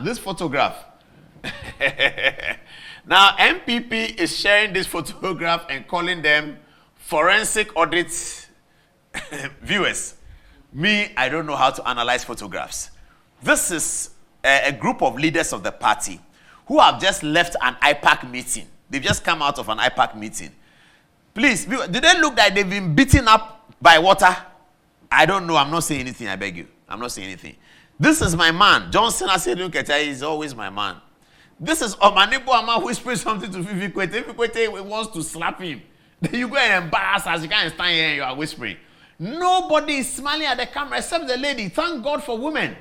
this photograph. Now, MPP is sharing this photograph and calling them forensic audit viewers. Me, I don't know how to analyze photographs. This is a group of leaders of the party who have just left an IPAC meeting. They've just come out of an IPAC meeting. Please, do they look like they've been beaten up by water? I don't know. I'm not saying anything, I beg you. I'm not saying anything. This is my man. Johnson Adom-Otchere is always my man. This is Omanebo Ama whispering something to Fifi Kwete. Fifi Kwete wants to slap him. Then you go and embarrass us. You can't stand here and you are whispering. Nobody is smiling at the camera except the lady. Thank God for women.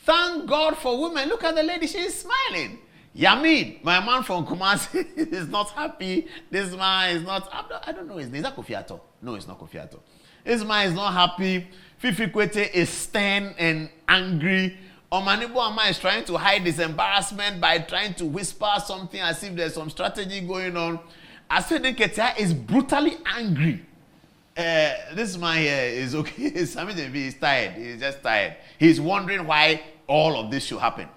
Thank God for women. Look at the lady. She is smiling. Yamid, my man from Kumasi, is not happy. This man is not. I don't know his name. Is that Kofi Ato? No, it's not Kofi Ato. This man is not happy. Fifi Kwete is stern and angry. Omanebo Ama is trying to hide his embarrassment by trying to whisper something as if there's some strategy going on. Adom-Otchere is brutally angry. This man here is okay. He's tired. He's just tired. He's wondering why all of this should happen.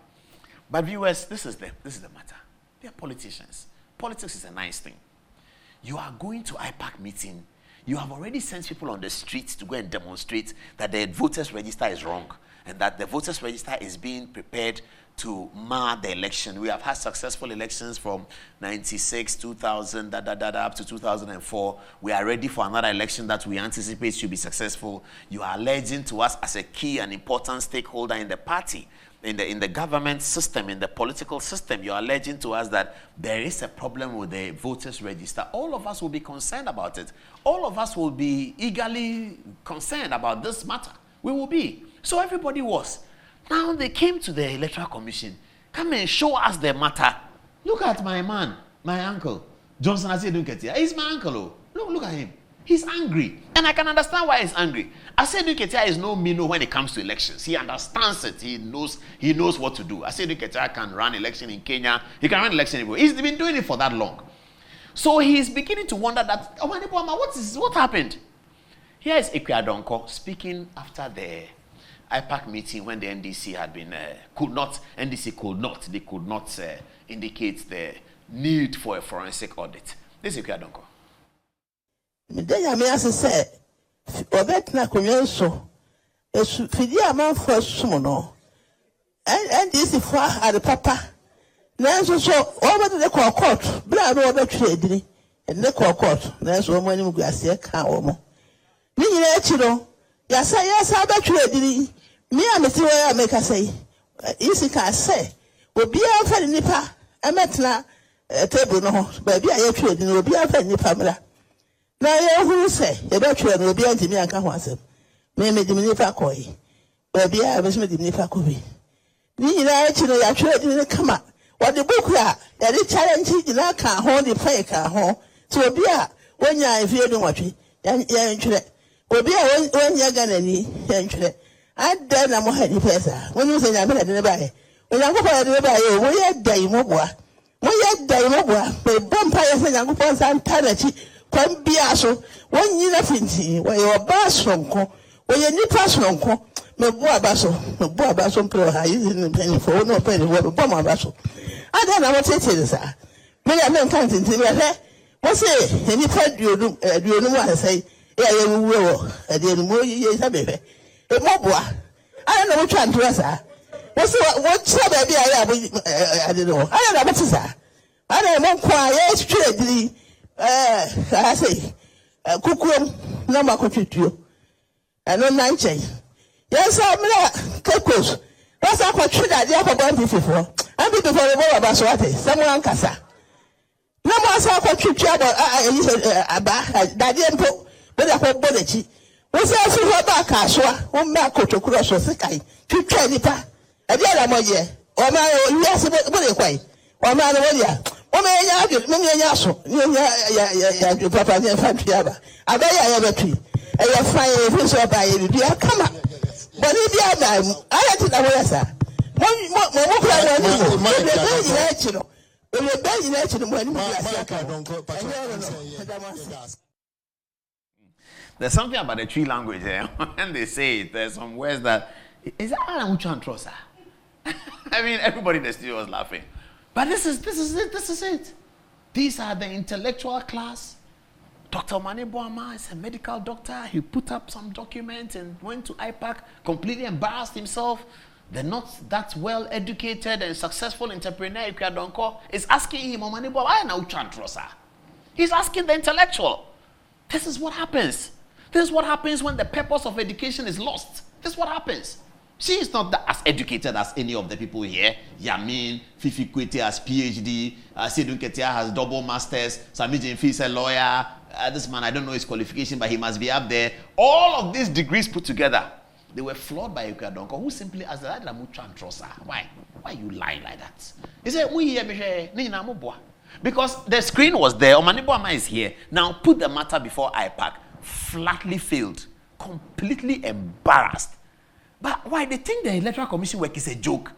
But viewers, this is the matter. They are politicians. Politics is a nice thing. You are going to IPAC meeting. You have already sent people on the streets to go and demonstrate that the voters register is wrong and that the voters register is being prepared to mar the election. We have had successful elections from 96, 2000, up to 2004. We are ready for another election that we anticipate should be successful. You are alleging to us as a key and important stakeholder in the party, in the government system, in the political system. You are alleging to us that there is a problem with the voters register. All of us will be concerned about it. All of us will be eagerly concerned about this matter. We will be. So everybody was. Now they came to the Electoral Commission. Come and show us the matter. Look at my man, my uncle, Johnson Adom-Otchere. He's my uncle. Oh. Look at him. He's angry. And I can understand why he's angry. Adom-Otchere is no minnow when it comes to elections. He understands it. He knows what to do. Adom-Otchere can run election in Kenya. He can run election everywhere. He's been doing it for that long. So he's beginning to wonder that, Omanebo Ama, what happened? Here is Akua Donkor speaking after the IPAC meeting when the NDC had been NDC could not indicate the need for a forensic audit. This is Akua Donkor. Midaya me ase say obetna konyenso esu fidi amanfo sumo no NDC for ade papa nanso so obede de court bla no obetwe edini ne court nanso omo anim guase ka omo ni nyina echi no yasa betwe edini me ameti we ameka say isi ka say obi afa nipa emetna table no ho ba bia ye twe edini obi afa nipa mra na ye hu say ye betwe no obi antimi anka ho asem me medimi nipa koyi ba bia be medimi nipa ko bi ni nyina echi no ya twe edini kama wode book ya de challenge nyina ka ho de fa ka ho so obi a wonya efie no watwe ya ntwere obi a wonya ganani ya ntwere adda na mo hadi pesa wonu se nya me de ne bae onyankopon de ne bae wo ye dai mo boa be bompa ye se nyankopon san tanachi kwam bia so wonyi na finti wo ye oba sonko wo ye nipa sonko me boa ba so mpro ha yi ni pen fo no pen wo bo ma ba so adda na mo tete sa me ya me kan tinti me he wo se nipa duonu wa sai ya ye wuwo ade ni mo yi sabe he e mo boa I don't know which one to answer. What's the baby I don't know. I don't know what is that. I don't know why straight. I say, Kukum, no more contribute. I know 9 Yes, I'm not Kakos. That's how much should I do for 1 before. I'm before the war about Swati, someone Casa. No more so contribute about Daddy and Pope, but I hope Bonechi. What's that for back? Ashwa, one back to cross or Sikai, to Trenipa, a dear Amoye, or my yes, way, or my area. Oh, may I have you, many yasso, you papa and Fantiaba. I bet I have a tree. I have fire if you saw by you, dear, come up. But if you have them, I had to know, sir. There's something about the tree language there. When they say it, there's some words that is that I don't trust her. I mean, everybody in the studio was laughing. But this is it. These are the intellectual class. Dr. Omaniboama is a medical doctor. He put up some documents and went to IPAC, completely embarrassed himself. The not that well educated and successful entrepreneur, Akua Donkor, is asking him, Omaniboama, why now Chantrosa? He's asking the intellectual. This is what happens. This is what happens when the purpose of education is lost. This is what happens. She is not as educated as any of the people here. Yamin, Fifi Kwete has PhD, Sidun Ketia has double masters, Sami Jemfi is a lawyer. This man, I don't know his qualification, but he must be up there. All of these degrees put together, they were flawed by Akua Donkor, who simply asked, why? Why are you lying like that? He said, because the screen was there, Omaniboama is here. Now put the matter before IPAC. Flatly failed. Completely embarrassed. But why? They think the Electoral Commission work is a joke.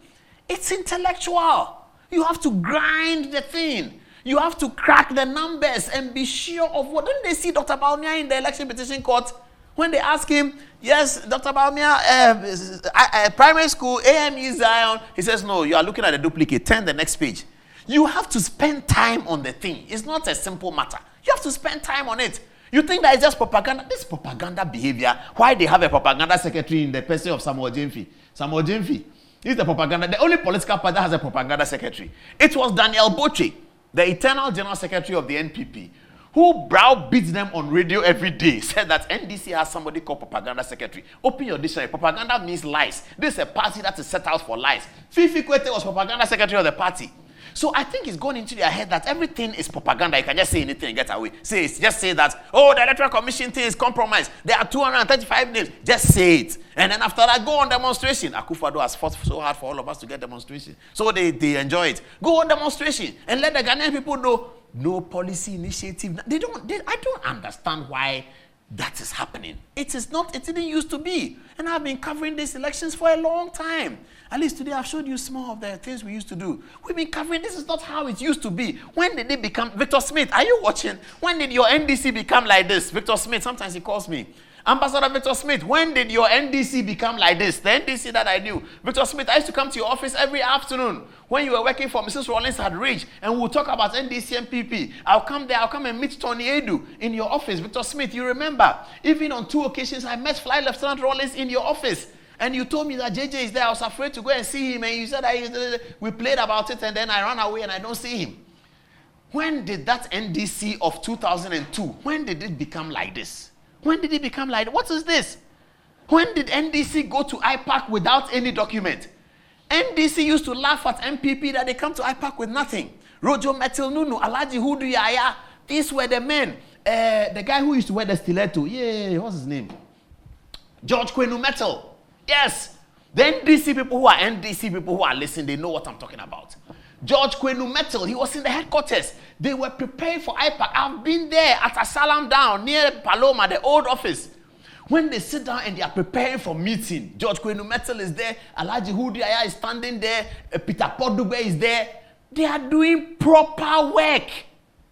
It's intellectual. You have to grind the thing. You have to crack the numbers and be sure of what. Don't they see Dr. Baumia in the election petition court? When they ask him, yes, Dr. Baumia, primary school, AME Zion, he says, no, you are looking at a duplicate. Turn the next page. You have to spend time on the thing. It's not a simple matter. You have to spend time on it. You think that it's just propaganda? This propaganda behavior. Why they have a propaganda secretary in the person of Samuel Jemfi? Samuel Jemfi is the propaganda. The only political party that has a propaganda secretary. It was Adom-Otchere, the eternal general secretary of the NPP, who browbeats them on radio every day, said that NDC has somebody called propaganda secretary. Open your dictionary. Propaganda means lies. This is a party that is set out for lies. Fifi Kwete was propaganda secretary of the party. So I think it's gone into their head that everything is propaganda. You can just say anything and get away. Just say that, oh, the Electoral Commission thing is compromised. There are 235 names. Just say it. And then after that, go on demonstration. Akufo-Addo has fought so hard for all of us to get demonstration. So they enjoy it. Go on demonstration and let the Ghanaian people know no policy initiative. I don't understand why that is happening. It didn't used to be. And I've been covering these elections for a long time. At least today I've showed you some of the things we used to do. We've been covering, this is not how it used to be. When did it become, Victor Smith, are you watching? When did your NDC become like this? Victor Smith, sometimes he calls me. Ambassador Victor Smith, when did your NDC become like this? The NDC that I knew. Victor Smith, I used to come to your office every afternoon when you were working for Mrs. Rollins had reached, and we'll talk about NDC and PP. I'll come there, I'll come and meet Tony Edu in your office. Victor Smith, you remember, even on 2 occasions, I met Fly Lieutenant Rollins in your office. And you told me that JJ is there. I was afraid to go and see him. And you said, we played about it, and then I ran away and I don't see him. When did that NDC of 2002, when did it become like this? When did it become like this? What is this? When did NDC go to IPAC without any document? NDC used to laugh at MPP that they come to IPAC with nothing. Rojo Metil Nunu, Alaji Hudu Yaya, these were the men. The guy who used to wear the stiletto. Yeah, what's his name? George Kwenu Metal. Yes, the NDC people who are listening, they know what I'm talking about. George Kwenu Metal, he was in the headquarters. They were preparing for IPAC. I've been there at Asalam Down near Paloma, the old office. When they sit down and they are preparing for meeting, George Kwenu Metal is there, Alaji Hudiaya is standing there, Peter Podube is there. They are doing proper work.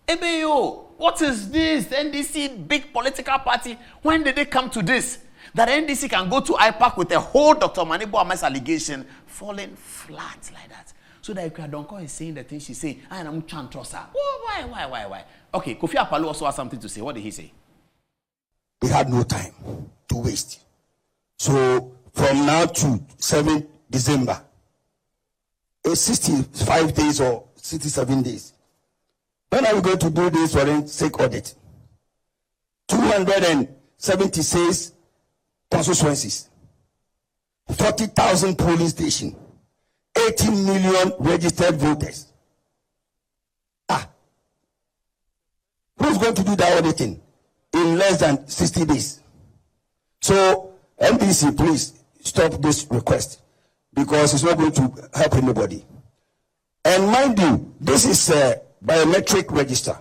Ebeyo, what is this? The NDC, big political party. When did they come to this? That NDC can go to IPAC with a whole Dr. Omaniboama's allegation falling flat like that. So that Akua Donkor is saying the things she's saying. I am Chantrosa. Why? Okay, Kofi Apalo also has something to say. What did he say? We had no time to waste. So from now to 7 December, it's 65 days or 67 days. When are we going to do this forensic audit? 276 constituencies, 40,000 polling stations, 18 million registered voters. Who's going to do that auditing in less than 60 days? So, NDC, please stop this request because it's not going to help anybody. And mind you, this is a biometric register.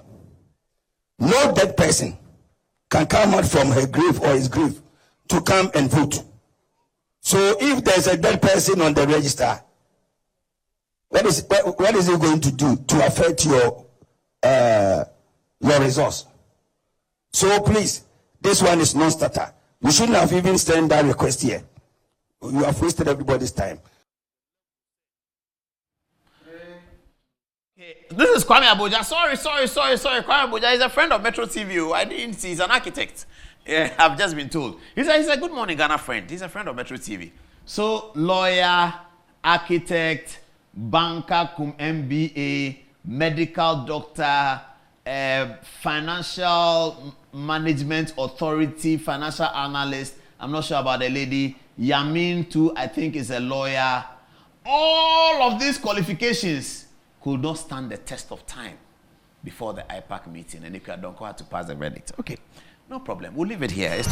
No dead person can come out from her grave or his grave to come and vote. So if there's a dead person on the register, what is it going to do to affect your results? So please, this one is non-starter. You shouldn't have even sent that request here. You have wasted everybody's time. This is Kwame Abuja. Sorry. Kwame Abuja is a friend of Metro TV. I didn't see. He's an architect. Yeah, I've just been told. He's a good morning Ghana friend. He's a friend of Metro TV. So, lawyer, architect, banker, cum MBA, medical doctor, financial management authority, financial analyst. I'm not sure about the lady. Yamin too, I think, is a lawyer. All of these qualifications could not stand the test of time before the IPAC meeting, and Akua Donkor had to pass the verdict. Okay, no problem. We'll leave it here. It's